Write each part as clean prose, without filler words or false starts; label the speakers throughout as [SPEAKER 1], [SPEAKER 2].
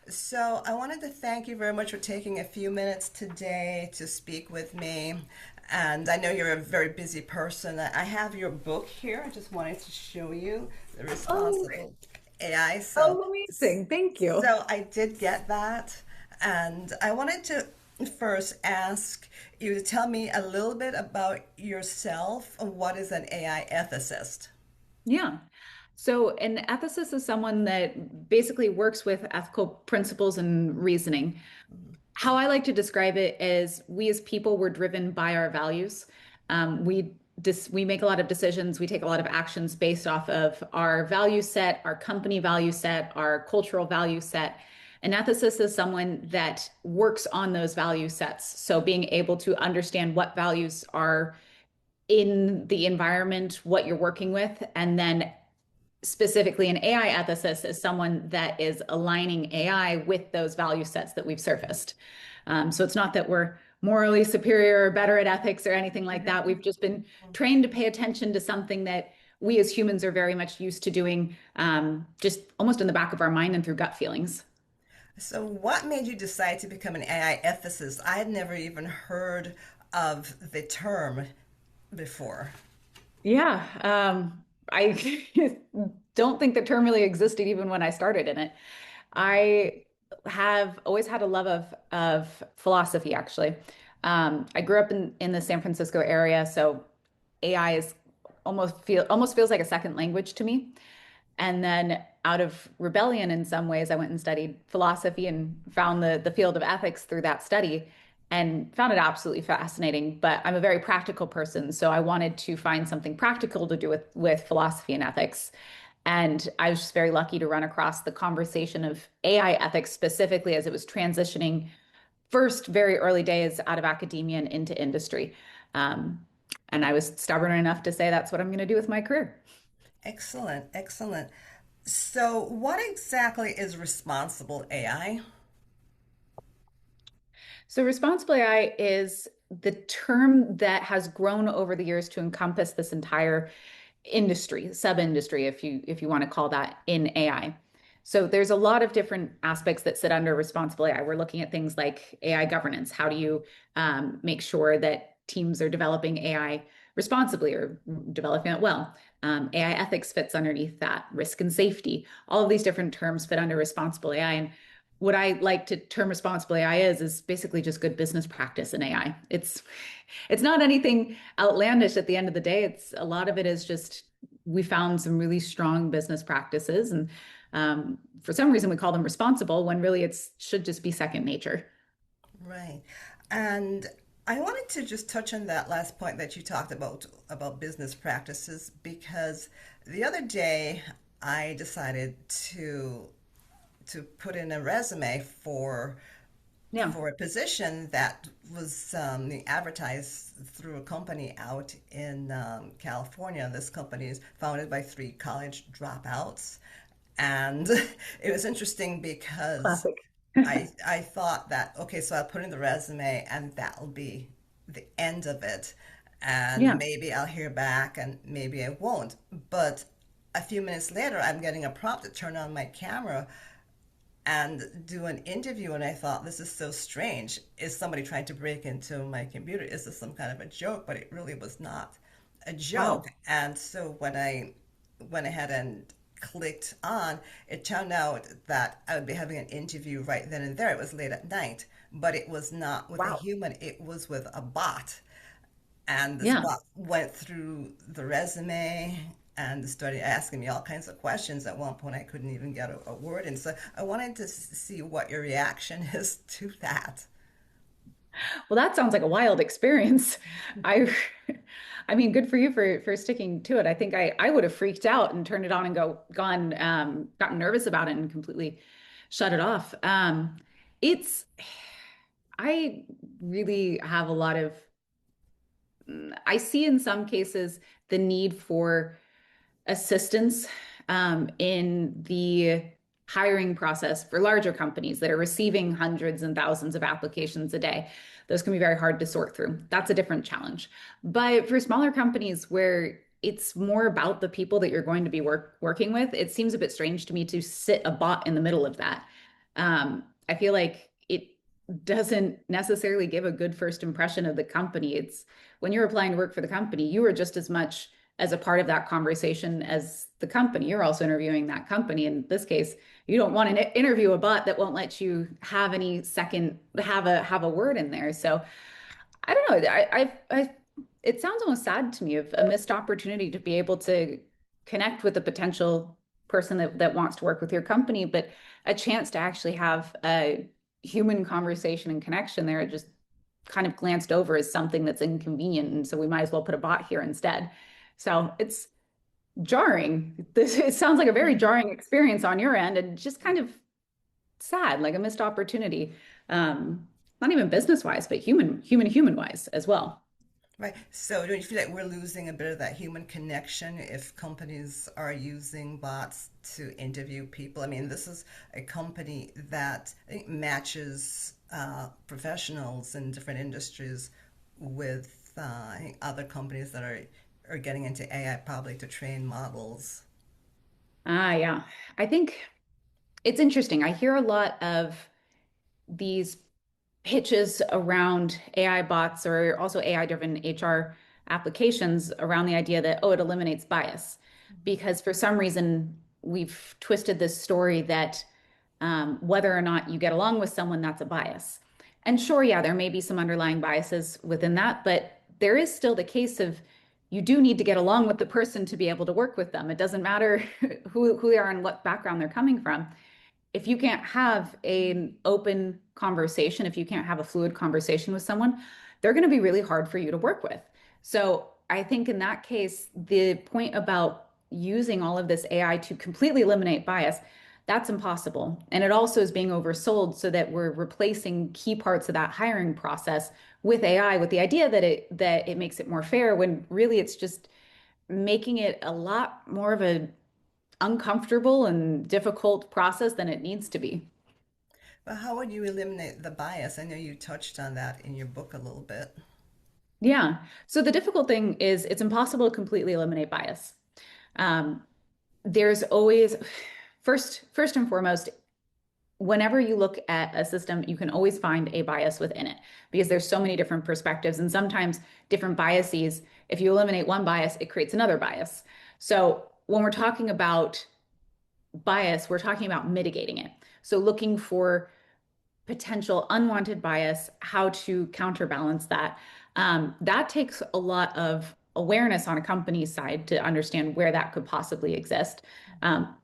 [SPEAKER 1] So I wanted to thank you very much for taking a few minutes today to speak with me. And I know you're a very busy person. I have your book here. I just wanted to show you the
[SPEAKER 2] Oh,
[SPEAKER 1] responsible AI.
[SPEAKER 2] oh, amazing. Thank you.
[SPEAKER 1] So I did get that. And I wanted to first ask you to tell me a little bit about yourself. What is an AI ethicist?
[SPEAKER 2] Yeah. So, an ethicist is someone that basically works with ethical principles and reasoning. How I like to describe it is we as people, we're driven by our values. We make a lot of decisions, we take a lot of actions based off of our value set, our company value set, our cultural value set. An ethicist is someone that works on those value sets. So being able to understand what values are in the environment, what you're working with, and then specifically an AI ethicist is someone that is aligning AI with those value sets that we've surfaced. So it's not that we're morally superior or better at ethics or anything like that. We've just been trained to pay attention to something that we as humans are very much used to doing, just almost in the back of our mind and through gut feelings.
[SPEAKER 1] So, what made you decide to become an AI ethicist? I had never even heard of the term before.
[SPEAKER 2] Yeah, I don't think the term really existed even when I started in it. I have always had a love of philosophy, actually. I grew up in the San Francisco area, so AI is almost feels like a second language to me. And then out of rebellion in some ways, I went and studied philosophy and found the field of ethics through that study and found it absolutely fascinating. But I'm a very practical person, so I wanted to find something practical to do with philosophy and ethics. And I was just very lucky to run across the conversation of AI ethics specifically as it was transitioning first very early days out of academia and into industry. Um, and I was stubborn enough to say that's what I'm going to do with my career.
[SPEAKER 1] Excellent, excellent. So, what exactly is responsible AI?
[SPEAKER 2] So responsible AI is the term that has grown over the years to encompass this entire industry, sub-industry, if you want to call that in AI. So there's a lot of different aspects that sit under responsible AI. We're looking at things like AI governance. How do you make sure that teams are developing AI responsibly or developing it well? AI ethics fits underneath that, risk and safety. All of these different terms fit under responsible AI. And what I like to term responsible AI is basically just good business practice in AI. It's not anything outlandish at the end of the day. It's a lot of it is just we found some really strong business practices, and for some reason we call them responsible when really it should just be second nature.
[SPEAKER 1] Right. And I wanted to just touch on that last point that you talked about business practices because the other day I decided to put in a resume
[SPEAKER 2] Yeah.
[SPEAKER 1] for a position that was advertised through a company out in California. This company is founded by three college dropouts. And it was interesting because
[SPEAKER 2] Classic.
[SPEAKER 1] I thought that, okay, so I'll put in the resume and that'll be the end of it. And
[SPEAKER 2] Yeah.
[SPEAKER 1] maybe I'll hear back and maybe I won't. But a few minutes later, I'm getting a prompt to turn on my camera and do an interview. And I thought, this is so strange. Is somebody trying to break into my computer? Is this some kind of a joke? But it really was not a joke.
[SPEAKER 2] Wow.
[SPEAKER 1] And so when I went ahead and clicked on, it turned out that I would be having an interview right then and there. It was late at night, but it was not with a
[SPEAKER 2] Wow.
[SPEAKER 1] human, it was with a bot. And this
[SPEAKER 2] Yeah.
[SPEAKER 1] bot went through the resume and started asking me all kinds of questions. At one point, I couldn't even get a word in. So I wanted to see what your reaction is to that.
[SPEAKER 2] Well, that sounds like a wild experience. I I mean, good for you for sticking to it. I think I would have freaked out and turned it on and gotten nervous about it and completely shut it off. It's I really have a lot of I see in some cases the need for assistance in the hiring process for larger companies that are receiving hundreds and thousands of applications a day. Those can be very hard to sort through. That's a different challenge. But for smaller companies where it's more about the people that you're going to be working with, it seems a bit strange to me to sit a bot in the middle of that. I feel like it doesn't necessarily give a good first impression of the company. It's when you're applying to work for the company, you are just as much as a part of that conversation as the company. You're also interviewing that company. In this case, you don't want to interview a bot that won't let you have any second have a word in there. So I don't know. It sounds almost sad to me of a missed opportunity to be able to connect with a potential person that wants to work with your company, but a chance to actually have a human conversation and connection there just kind of glanced over as something that's inconvenient. And so we might as well put a bot here instead. So it's jarring. This it sounds like a very jarring experience on your end and just kind of sad, like a missed opportunity. Not even business wise, but human wise as well.
[SPEAKER 1] Right. So don't you feel like we're losing a bit of that human connection if companies are using bots to interview people? I mean, this is a company that I think matches professionals in different industries with I think other companies that are getting into AI probably to train models.
[SPEAKER 2] Ah, yeah. I think it's interesting. I hear a lot of these pitches around AI bots or also AI driven HR applications around the idea that, oh, it eliminates bias. Because for some reason, we've twisted this story that whether or not you get along with someone, that's a bias. And sure, yeah, there may be some underlying biases within that, but there is still the case of you do need to get along with the person to be able to work with them. It doesn't matter who they are and what background they're coming from. If you can't have an open conversation, if you can't have a fluid conversation with someone, they're going to be really hard for you to work with. So I think in that case, the point about using all of this AI to completely eliminate bias, that's impossible. And it also is being oversold so that we're replacing key parts of that hiring process with AI with the idea that it makes it more fair when really it's just making it a lot more of a uncomfortable and difficult process than it needs to be.
[SPEAKER 1] But how would you eliminate the bias? I know you touched on that in your book a little bit.
[SPEAKER 2] Yeah. So the difficult thing is it's impossible to completely eliminate bias. Um, there's always first and foremost, whenever you look at a system, you can always find a bias within it because there's so many different perspectives and sometimes different biases. If you eliminate one bias, it creates another bias. So when we're talking about bias, we're talking about mitigating it. So looking for potential unwanted bias, how to counterbalance that. That takes a lot of awareness on a company's side to understand where that could possibly exist. Um,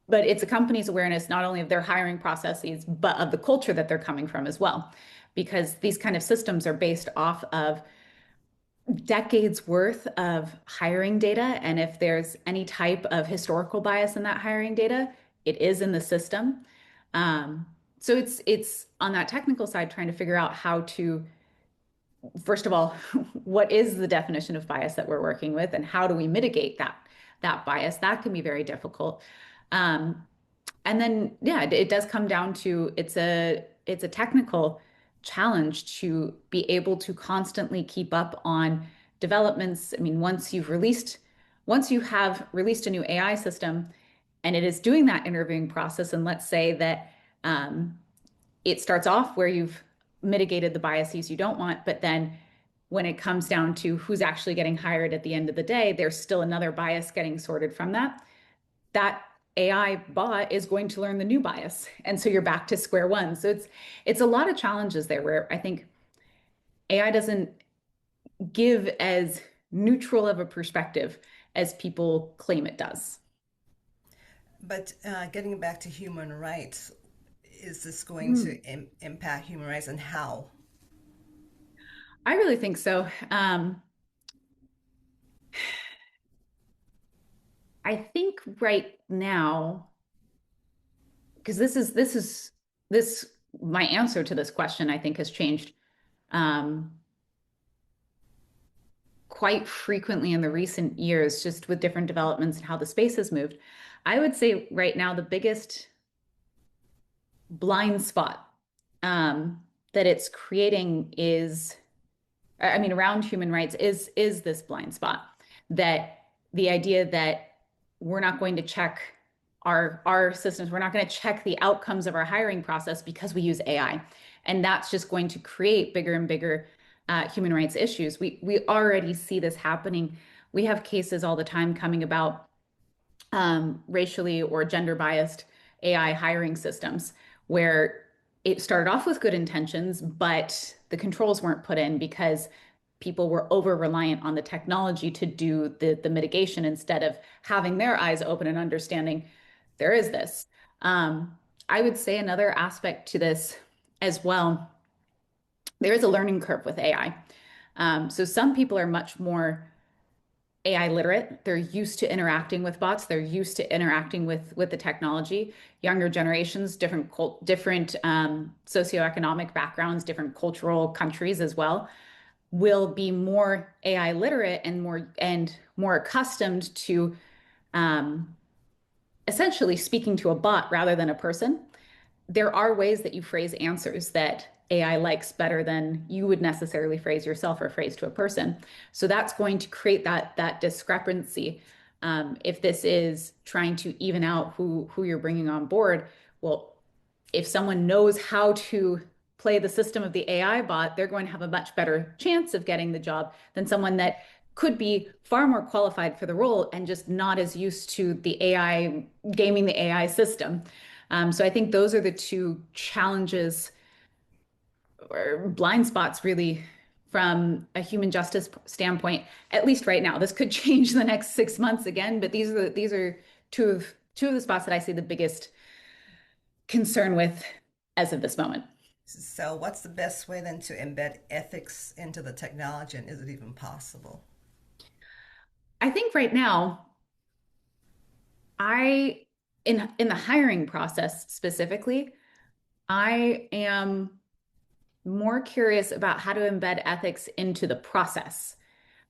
[SPEAKER 2] but it's a company's awareness not only of their hiring processes, but of the culture that they're coming from as well. Because these kind of systems are based off of decades worth of hiring data. And if there's any type of historical bias in that hiring data, it is in the system. Um, so it's on that technical side trying to figure out how to, first of all, what is the definition of bias that we're working with, and how do we mitigate that bias? That can be very difficult. Um, and then, yeah, it does come down to it's a technical challenge to be able to constantly keep up on developments. I mean, once you have released a new AI system and it is doing that interviewing process, and let's say that it starts off where you've mitigated the biases you don't want, but then when it comes down to who's actually getting hired at the end of the day, there's still another bias getting sorted from that AI bot is going to learn the new bias. And so you're back to square one. So it's a lot of challenges there where I think AI doesn't give as neutral of a perspective as people claim it does.
[SPEAKER 1] But getting back to human rights, is this going to
[SPEAKER 2] Mm.
[SPEAKER 1] impact human rights and how?
[SPEAKER 2] I really think so. I think right now, because this my answer to this question, I think, has changed um, quite frequently in the recent years, just with different developments and how the space has moved. I would say right now the biggest blind spot um, that it's creating is, I mean, around human rights is this blind spot that the idea that we're not going to check our systems. We're not going to check the outcomes of our hiring process because we use AI. And that's just going to create bigger and bigger human rights issues. We already see this happening. We have cases all the time coming about racially or gender biased AI hiring systems where it started off with good intentions, but the controls weren't put in because people were over reliant on the technology to do the mitigation instead of having their eyes open and understanding there is this. Um, I would say another aspect to this as well, there is a learning curve with AI. So some people are much more AI literate. They're used to interacting with bots. They're used to interacting with the technology. Younger generations, different socioeconomic backgrounds, different cultural countries as well, will be more AI literate and more accustomed to um, essentially speaking to a bot rather than a person. There are ways that you phrase answers that AI likes better than you would necessarily phrase yourself or phrase to a person. So that's going to create that discrepancy. If this is trying to even out who you're bringing on board, well, if someone knows how to play the system of the AI bot, they're going to have a much better chance of getting the job than someone that could be far more qualified for the role and just not as used to the AI, gaming the AI system. So I think those are the two challenges or blind spots, really, from a human justice standpoint. At least right now, this could change in the next 6 months again, but these are two of the spots that I see the biggest concern with as of this moment.
[SPEAKER 1] So, what's the best way then to embed ethics into the technology, and is it even possible?
[SPEAKER 2] I think right now, I in the hiring process specifically, I am more curious about how to embed ethics into the process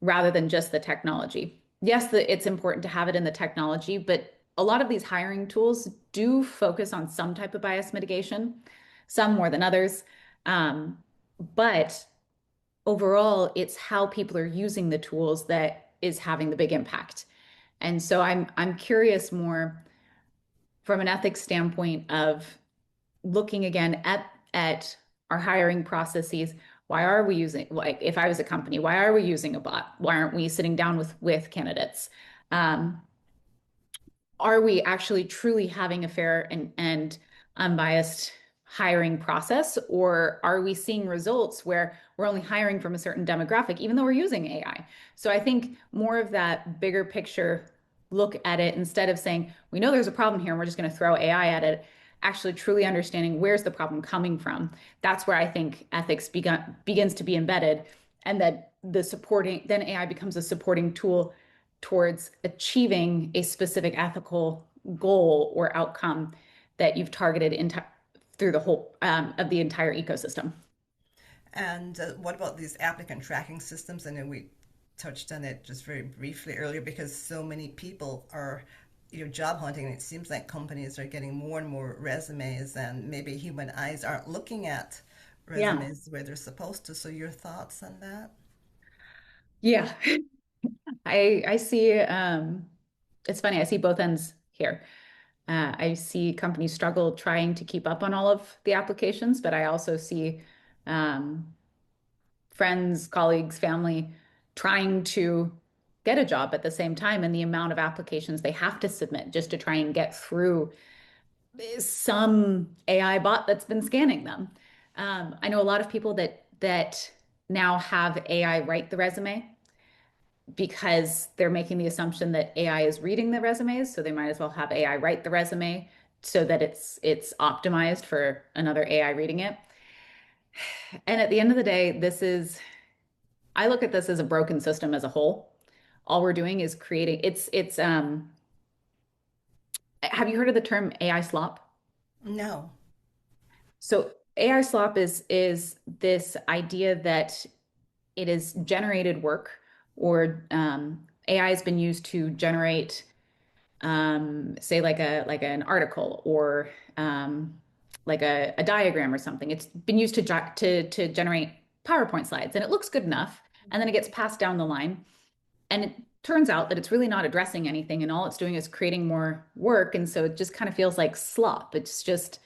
[SPEAKER 2] rather than just the technology. Yes, it's important to have it in the technology, but a lot of these hiring tools do focus on some type of bias mitigation, some more than others. Um, but overall, it's how people are using the tools that is having the big impact. And so I'm curious more from an ethics standpoint of looking again at our hiring processes. Why are we using, like, if I was a company, why are we using a bot? Why aren't we sitting down with candidates? Um, are we actually truly having a fair and unbiased hiring process, or are we seeing results where we're only hiring from a certain demographic, even though we're using AI? So I think more of that bigger picture look at it instead of saying, we know there's a problem here and we're just going to throw AI at it, actually truly understanding where's the problem coming from. That's where I think ethics begins to be embedded, and that then AI becomes a supporting tool towards achieving a specific ethical goal or outcome that you've targeted through the whole of the entire ecosystem.
[SPEAKER 1] And what about these applicant tracking systems? I know we touched on it just very briefly earlier because so many people are, job hunting, and it seems like companies are getting more and more resumes, and maybe human eyes aren't looking at
[SPEAKER 2] Yeah.
[SPEAKER 1] resumes the way they're supposed to. So, your thoughts on that?
[SPEAKER 2] Yeah. I see it's funny, I see both ends here. I see companies struggle trying to keep up on all of the applications, but I also see um, friends, colleagues, family trying to get a job at the same time, and the amount of applications they have to submit just to try and get through some AI bot that's been scanning them. I know a lot of people that now have AI write the resume because they're making the assumption that AI is reading the resumes, so they might as well have AI write the resume so that it's optimized for another AI reading it. And at the end of the day, I look at this as a broken system as a whole. All we're doing is creating it's have you heard of the term AI slop?
[SPEAKER 1] No.
[SPEAKER 2] So AI slop is this idea that it is generated work, or AI has been used to generate say like an article, or like a diagram or something. It's been used to generate PowerPoint slides, and it looks good enough, and then it gets passed down the line, and turns out that it's really not addressing anything, and all it's doing is creating more work. And so it just kind of feels like slop. It's just,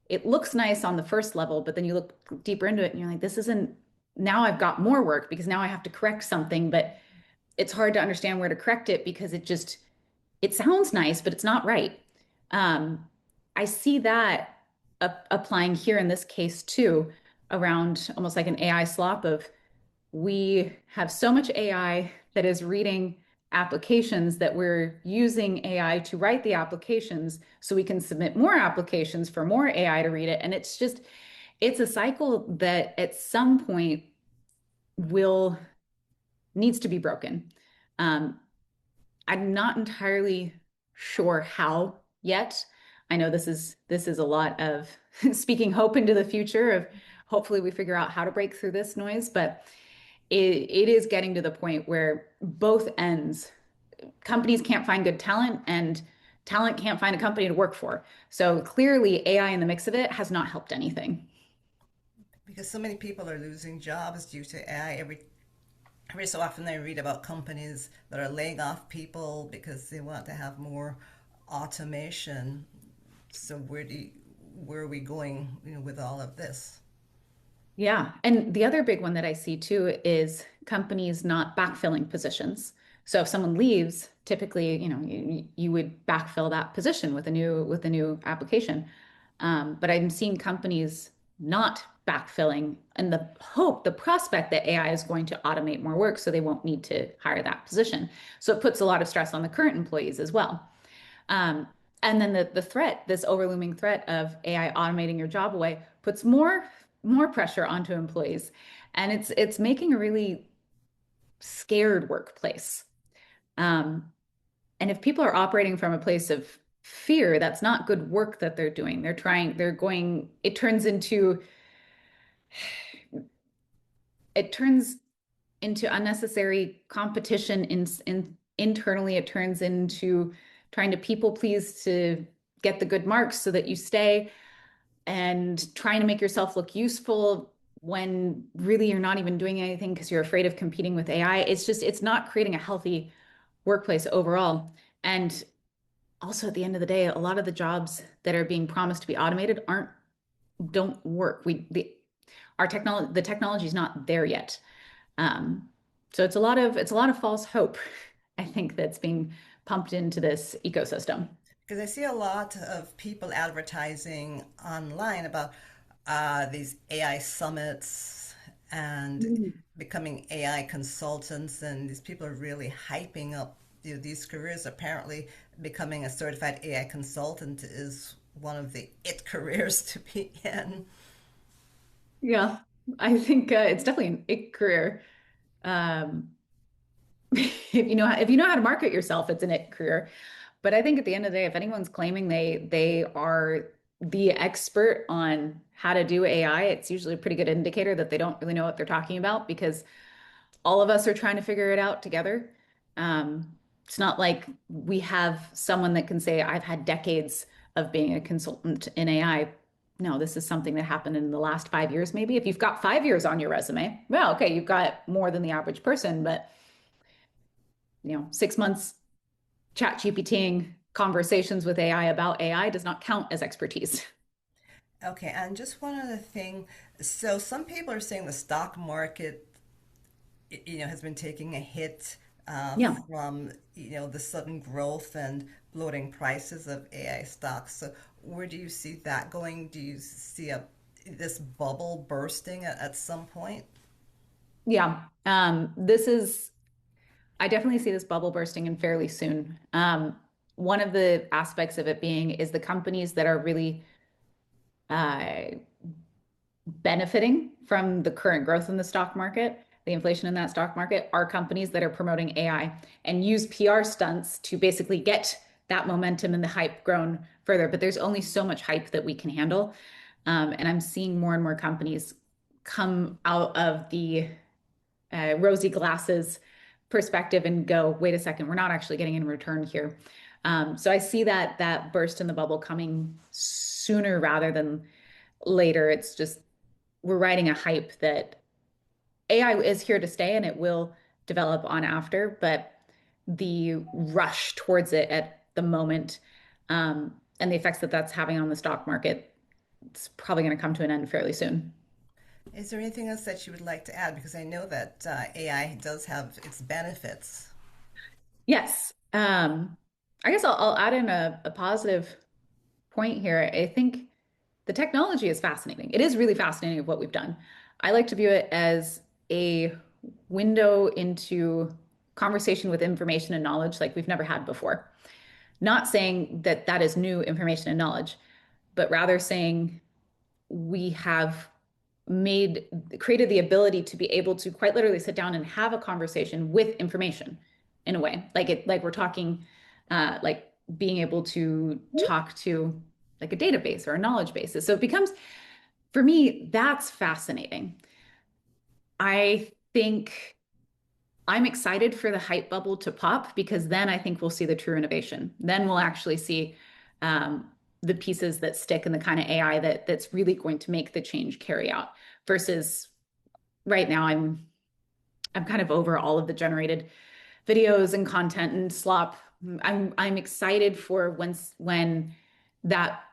[SPEAKER 2] it looks nice on the first level, but then you look deeper into it and you're like, this isn't, now I've got more work because now I have to correct something, but it's hard to understand where to correct it because it sounds nice, but it's not right. Um, I see that applying here in this case too, around almost like an AI slop of we have so much AI that is reading applications that we're using AI to write the applications so we can submit more applications for more AI to read it. And it's just, it's a cycle that at some point will needs to be broken. Um, I'm not entirely sure how yet. I know this is a lot of speaking hope into the future of hopefully we figure out how to break through this noise, but it is getting to the point where both ends, companies can't find good talent and talent can't find a company to work for. So clearly AI in the mix of it has not helped anything.
[SPEAKER 1] Because so many people are losing jobs due to AI. Every so often I read about companies that are laying off people because they want to have more automation. So where are we going, with all of this?
[SPEAKER 2] Yeah. And the other big one that I see too is companies not backfilling positions. So if someone leaves, typically, you would backfill that position with a new application. But I'm seeing companies not backfilling and the hope, the prospect that AI is going to automate more work so they won't need to hire that position. So it puts a lot of stress on the current employees as well. Um, and then the threat, this overlooming threat of AI automating your job away, puts more pressure onto employees, and it's making a really scared workplace. Um, and if people are operating from a place of fear, that's not good work that they're doing. They're going. It turns into unnecessary competition internally. It turns into trying to people please to get the good marks so that you stay and trying to make yourself look useful when really you're not even doing anything because you're afraid of competing with AI. It's not creating a healthy workplace overall. And also at the end of the day, a lot of the jobs that are being promised to be automated aren't don't work. The technology is not there yet. Um, so it's a lot of false hope, I think, that's being pumped into this ecosystem.
[SPEAKER 1] Because I see a lot of people advertising online about these AI summits and
[SPEAKER 2] Mm.
[SPEAKER 1] becoming AI consultants, and these people are really hyping up, these careers. Apparently, becoming a certified AI consultant is one of the it careers to be in.
[SPEAKER 2] Yeah, I think it's definitely an ick career. Um, if you know how to market yourself, it's an it career. But I think at the end of the day, if anyone's claiming they are the expert on how to do AI, it's usually a pretty good indicator that they don't really know what they're talking about because all of us are trying to figure it out together. It's not like we have someone that can say, I've had decades of being a consultant in AI. No, this is something that happened in the last 5 years, maybe. If you've got 5 years on your resume, well, okay, you've got more than the average person, but 6 months chat GPTing conversations with AI about AI does not count as expertise.
[SPEAKER 1] Okay, and just one other thing. So some people are saying the stock market, has been taking a hit
[SPEAKER 2] Yeah.
[SPEAKER 1] from, the sudden growth and bloating prices of AI stocks. So where do you see that going? Do you see this bubble bursting at some point?
[SPEAKER 2] Yeah. I definitely see this bubble bursting in fairly soon. One of the aspects of it being is the companies that are really uh, benefiting from the current growth in the stock market, the inflation in that stock market, are companies that are promoting AI and use PR stunts to basically get that momentum and the hype grown further. But there's only so much hype that we can handle. And I'm seeing more and more companies come out of the rosy glasses perspective and go, wait a second, we're not actually getting in return here. So I see that burst in the bubble coming sooner rather than later. It's just we're riding a hype that AI is here to stay and it will develop on after, but the rush towards it at the moment, and the effects that that's having on the stock market, it's probably going to come to an end fairly soon.
[SPEAKER 1] Is there anything else that you would like to add? Because I know that AI does have its benefits.
[SPEAKER 2] Yes. I guess I'll add in a positive point here. I think the technology is fascinating. It is really fascinating of what we've done. I like to view it as a window into conversation with information and knowledge like we've never had before. Not saying that that is new information and knowledge, but rather saying we have made created the ability to be able to quite literally sit down and have a conversation with information in a way like we're talking like being able to talk to like a database or a knowledge basis, so it becomes, for me, that's fascinating. I think I'm excited for the hype bubble to pop because then I think we'll see the true innovation. Then we'll actually see the pieces that stick and the kind of AI that's really going to make the change carry out. Versus right now, I'm kind of over all of the generated videos and content and slop. I'm excited for when that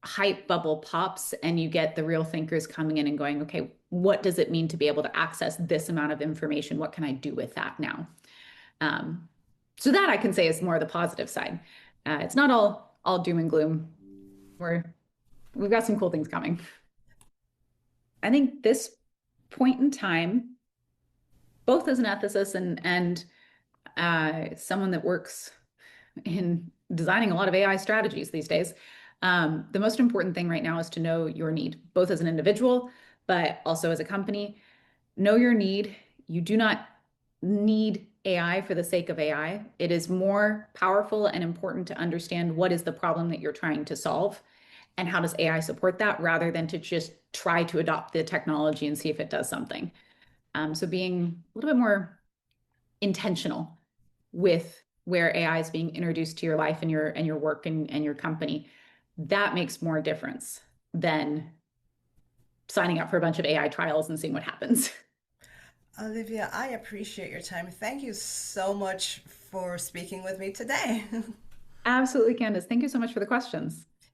[SPEAKER 2] hype bubble pops and you get the real thinkers coming in and going, okay, what does it mean to be able to access this amount of information? What can I do with that now? Um, so that I can say is more the positive side. It's not all doom and gloom. We've got some cool things coming. I think this point in time, both as an ethicist and someone that works in designing a lot of AI strategies these days, the most important thing right now is to know your need, both as an individual, but also as a company. Know your need. You do not need AI for the sake of AI. It is more powerful and important to understand what is the problem that you're trying to solve and how does AI support that rather than to just try to adopt the technology and see if it does something. So being a little bit more intentional with where AI is being introduced to your life and your work and your company, that makes more difference than signing up for a bunch of AI trials and seeing what happens.
[SPEAKER 1] Olivia, I appreciate your time. Thank you so much for speaking with me today.
[SPEAKER 2] Absolutely, Candace. Thank you so much for the questions.